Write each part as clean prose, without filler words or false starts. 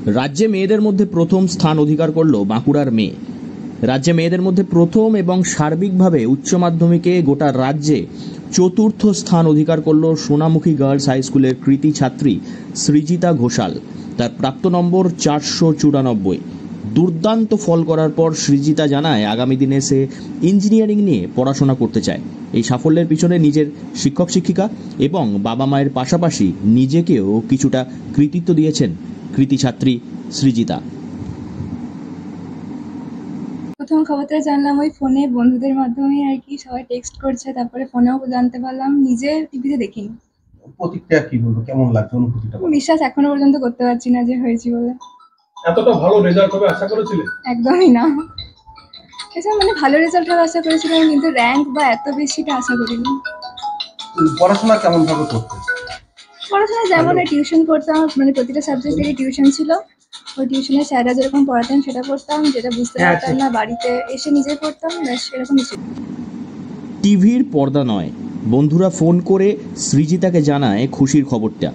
রাজ্যে মেয়েদের মধ্যে প্রথম স্থান অধিকার করল বাঁকুড়ার মেয়ে। রাজ্যে মেয়েদের মধ্যে প্রথম এবং সার্বিকভাবে উচ্চ মাধ্যমিকে গোটা রাজ্যে চতুর্থ স্থান অধিকার করল সোনামুখী গার্লস হাই স্কুলের কৃতী ছাত্রী সৃজিতা ঘোষাল। তার প্রাপ্ত নম্বর 494। দুর্দান্ত ফল করার পর সৃজিতা জানায় আগামী দিনে সে ইঞ্জিনিয়ারিং নিয়ে পড়াশোনা করতে চায়। এই সাফল্যের পিছনে নিজের শিক্ষক শিক্ষিকা এবং বাবা মায়ের পাশাপাশি নিজেকেও কিছুটা কৃতিত্ব দিয়েছেন কৃতী ছাত্রী সৃজিতা। প্রথম খবরটা জানলাম ওই ফোনে বন্ধুদের মাধ্যমে আর কি, সবাই টেক্সট করছে, তারপরে ফোনেও জানতে পারলাম, নিজে টিভিতে দেখিনি। প্রতিক্রিয়া কি বলবো, কেমন লাগছে অনুভূতিটা? বিশ্বাস এখনো পর্যন্ত করতে পারছি না যে হয়েছি বলে। এতটা ভালো রেজাল্ট হবে আশা করেছিলে? একদমই না। এছাড়া মানে ভালো রেজাল্ট হবে আশা করেছিলাম, কিন্তু র্যাঙ্ক বা এত বেশিটা আশা করিনি। পড়াশোনা কেমন ভাবে করতে? পড়াশোনা যেমন টিউশন করতাম, মানে প্রতিটা সাবজেক্টেরই টিউশন ছিল। ওই টিউশনের স্যাররা যেরকম পড়াতেন সেটা পড়তাম, যেটা বুঝতে পারতাম না বাড়িতে এসে নিজে পড়তাম, ব্যাস এরকম কিছু। টিভির পর্দা নয়, বন্ধুরা ফোন করে সৃজিতাকে জানায় খুশির খবরটা।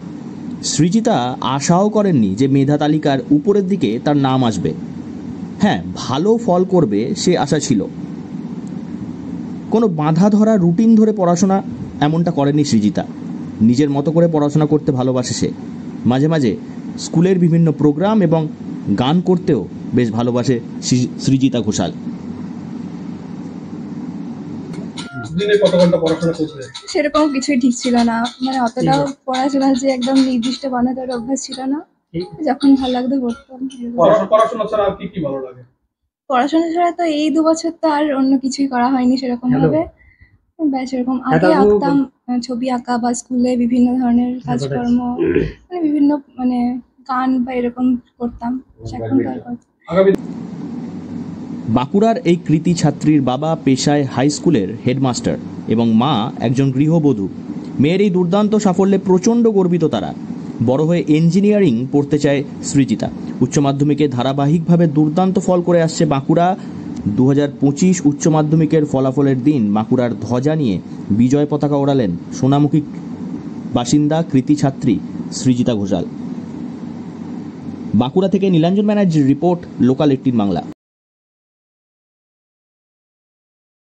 সৃজিতা আশাও করেননি যে মেধা তালিকার উপরের দিকে তার নাম আসবে। হ্যাঁ, ভালো ফল করবে সে আশা ছিল। কোনো বাঁধা ধরা রুটিন ধরে পড়াশোনা এমনটা করেনি সৃজিতা। নিজের মতো করে পড়াশোনা করতে ভালোবাসে সে। মাঝে মাঝে স্কুলের বিভিন্ন প্রোগ্রাম এবং গান করতেও বেশ ভালোবাসে সৃজিতা ঘোষাল। দিনে কত ঘন্টা পড়াশোনা করতে? সেরকম কিছুই ঠিক ছিল না, মানে অতটাও পড়াশোনা যে একদম নির্দিষ্ট বানানোর অভ্যাস ছিল না, যখন ভালো লাগতো পড়তাম। পড়াশোনা ছাড়া আর কি ভালো লাগে? পড়াশোনা ছাড়া তো এই 2 বছর তো আর অন্য কিছুই করা হয়নি সেরকম ভাবে। ব্যাস এরকম আগে আঁকতাম, ছবি আঁকা বা স্কুলে বিভিন্ন ধরনের কাজকর্ম, মানে বিভিন্ন মানে গান বা এরকম করতাম। এখন তো আর বাঁকুড়ার এই কৃতী ছাত্রীর বাবা পেশায় হাই স্কুলের হেডমাস্টার এবং মা একজন গৃহবধূ। মেয়ের এই দুর্দান্ত সাফল্যে প্রচণ্ড গর্বিত তারা। বড় হয়ে ইঞ্জিনিয়ারিং পড়তে চায় সৃজিতা। উচ্চ মাধ্যমিকে ধারাবাহিকভাবে দুর্দান্ত ফল করে আসছে বাঁকুড়া। 2025 উচ্চ মাধ্যমিকের ফলাফলের দিন বাঁকুড়ার ধ্বজা নিয়ে বিজয় পতাকা ওড়ালেন সোনামুখী বাসিন্দা কৃতী ছাত্রী সৃজিতা ঘোষাল। বাঁকুড়া থেকে নীলাঞ্জন ব্যানার্জির রিপোর্ট, লোকাল 18 বাংলা।